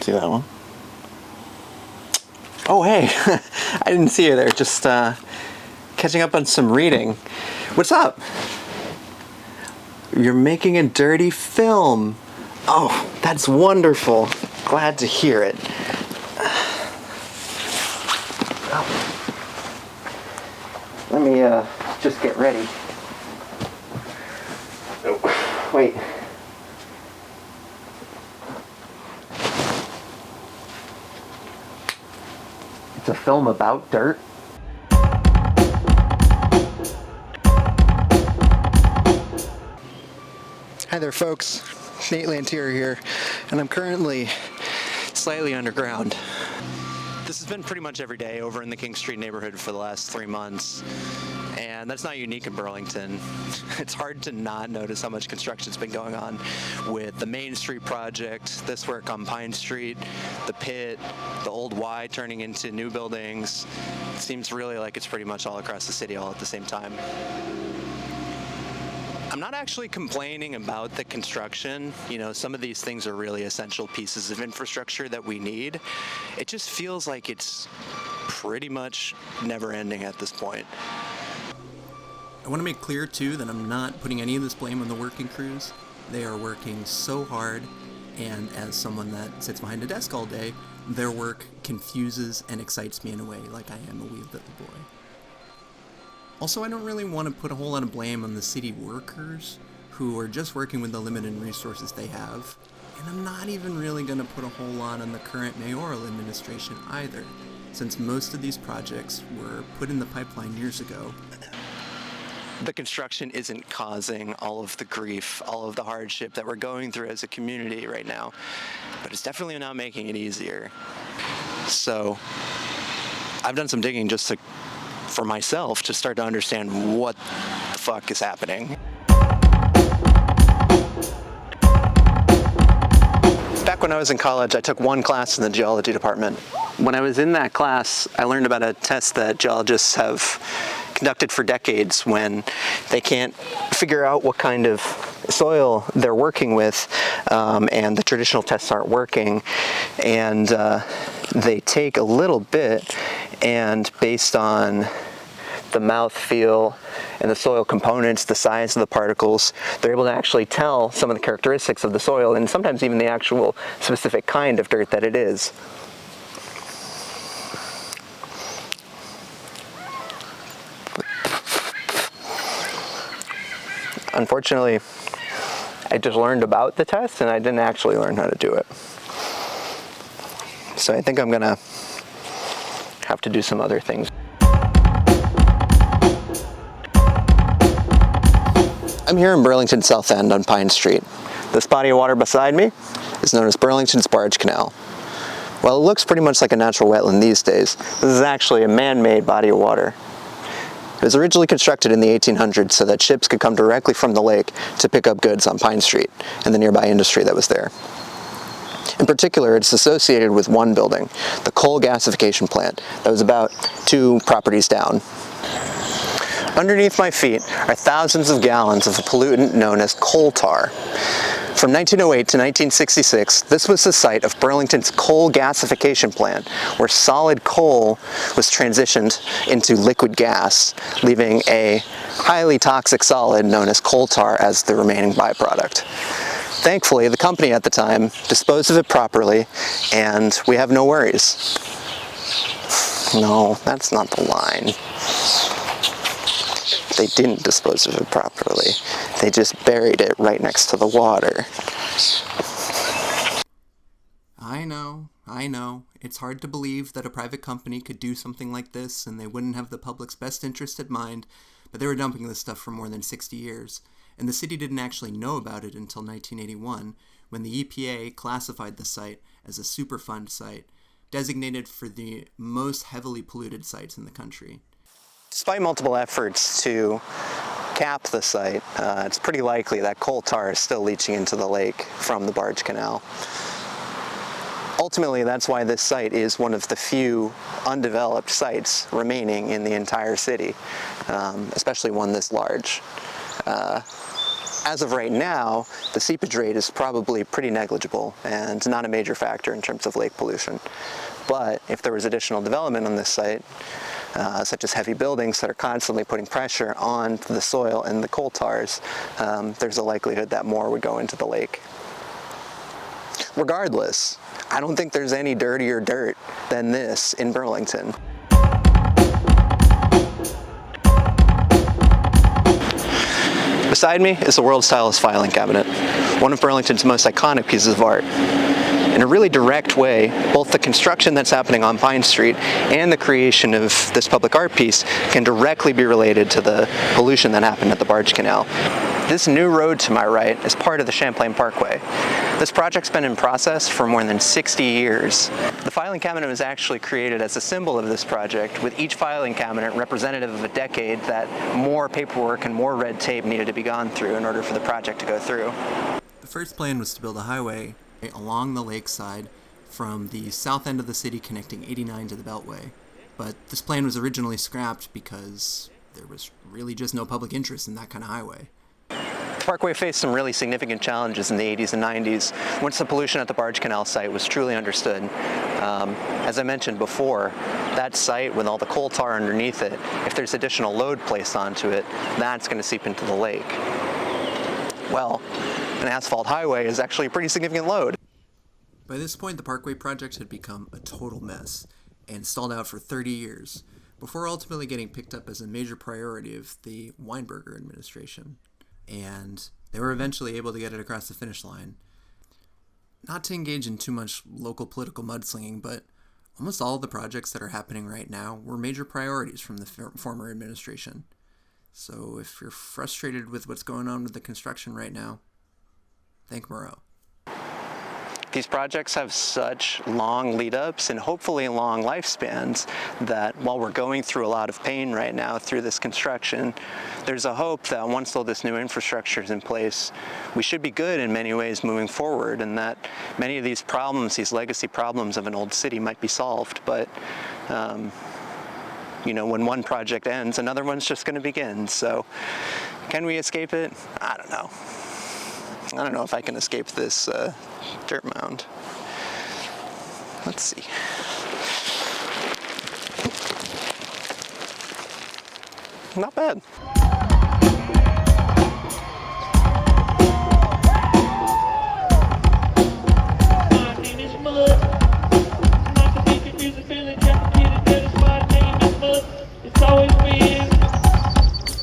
See that one? Oh, hey, I didn't see you there. Just catching up on some reading. What's up? You're making a dirty film. Oh, that's wonderful. Glad to hear it. Let me just get ready. Oh, wait. It's a film about dirt? Hi there folks, Nate Lantieri here, and I'm currently slightly underground. This has been pretty much every day over in the King Street neighborhood for the last 3 months, and that's not unique in Burlington. It's hard to not notice how much construction's been going on with the Main Street project, this work on Pine Street, the pit, the old Y turning into new buildings. It seems really like it's pretty much all across the city all at the same time. I'm not actually complaining about the construction. You know, some of these things are really essential pieces of infrastructure that we need. It just feels like it's pretty much never ending at this point. I want to make clear too that I'm not putting any of this blame on the working crews. They are working so hard, and as someone that sits behind a desk all day, their work confuses and excites me in a way like I am a wee little boy. Also, I don't really want to put a whole lot of blame on the city workers who are just working with the limited resources they have. And I'm not even really going to put a whole lot on the current mayoral administration either, since most of these projects were put in the pipeline years ago. The construction isn't causing all of the grief, all of the hardship that we're going through as a community right now, but it's definitely not making it easier. So I've done some digging just for myself to start to understand what the fuck is happening. Back when I was in college, I took one class in the geology department. When I was in that class, I learned about a test that geologists have conducted for decades when they can't figure out what kind of soil they're working with, and the traditional tests aren't working, and they take a little bit, and based on the mouthfeel and the soil components, the size of the particles, they're able to actually tell some of the characteristics of the soil, and sometimes even the actual specific kind of dirt that it is. Unfortunately, I just learned about the test and I didn't actually learn how to do it. So I think I'm gonna have to do some other things. I'm here in Burlington South End on Pine Street. This body of water beside me is known as Burlington's Barge Canal. While it looks pretty much like a natural wetland these days, this is actually a man-made body of water. It was originally constructed in the 1800s so that ships could come directly from the lake to pick up goods on Pine Street and the nearby industry that was there. In particular, it's associated with one building, the coal gasification plant, that was about 2 properties down. Underneath my feet are thousands of gallons of a pollutant known as coal tar. From 1908 to 1966, this was the site of Burlington's coal gasification plant, where solid coal was transitioned into liquid gas, leaving a highly toxic solid known as coal tar as the remaining byproduct. Thankfully, the company at the time disposed of it properly, and we have no worries. No, that's not the line. They didn't dispose of it properly. They just buried it right next to the water. I know. It's hard to believe that a private company could do something like this and they wouldn't have the public's best interest at mind, but they were dumping this stuff for more than 60 years, and the city didn't actually know about it until 1981, when the EPA classified the site as a Superfund site, designated for the most heavily polluted sites in the country. Despite multiple efforts to cap the site, it's pretty likely that coal tar is still leaching into the lake from the barge canal. Ultimately, that's why this site is one of the few undeveloped sites remaining in the entire city, especially one this large. as of right now, the seepage rate is probably pretty negligible and not a major factor in terms of lake pollution. But if there was additional development on this site, such as heavy buildings that are constantly putting pressure on the soil and the coal tars, there's a likelihood that more would go into the lake. Regardless, I don't think there's any dirtier dirt than this in Burlington. Beside me is the world's tallest filing cabinet, one of Burlington's most iconic pieces of art. In a really direct way, both the construction that's happening on Pine Street and the creation of this public art piece can directly be related to the pollution that happened at the barge canal. This new road to my right is part of the Champlain Parkway. This project's been in process for more than 60 years. The filing cabinet was actually created as a symbol of this project, with each filing cabinet representative of a decade that more paperwork and more red tape needed to be gone through in order for the project to go through. The first plan was to build a highway along the lakeside from the south end of the city connecting 89 to the Beltway. But this plan was originally scrapped because there was really just no public interest in that kind of highway. The Parkway faced some really significant challenges in the 80s and 90s once the pollution at the barge canal site was truly understood. As I mentioned before, that site with all the coal tar underneath it, if there's additional load placed onto it, that's going to seep into the lake. Well, an asphalt highway is actually a pretty significant load. By this point, the Parkway project had become a total mess and stalled out for 30 years, before ultimately getting picked up as a major priority of the Weinberger administration. And they were eventually able to get it across the finish line. Not to engage in too much local political mudslinging, but almost all of the projects that are happening right now were major priorities from the former administration. So if you're frustrated with what's going on with the construction right now, thank Moreau. These projects have such long lead-ups and hopefully long lifespans that while we're going through a lot of pain right now through this construction, there's a hope that once all this new infrastructure is in place, we should be good in many ways moving forward, and that many of these problems, these legacy problems of an old city, might be solved. But you know, when one project ends, another one's just going to begin. So can we escape it? I don't know. I don't know if I can escape this dirt mound. Let's see. Not bad. My name is Mud. Not to be confused with feeling, just to get it, that is my name is Mud. It's always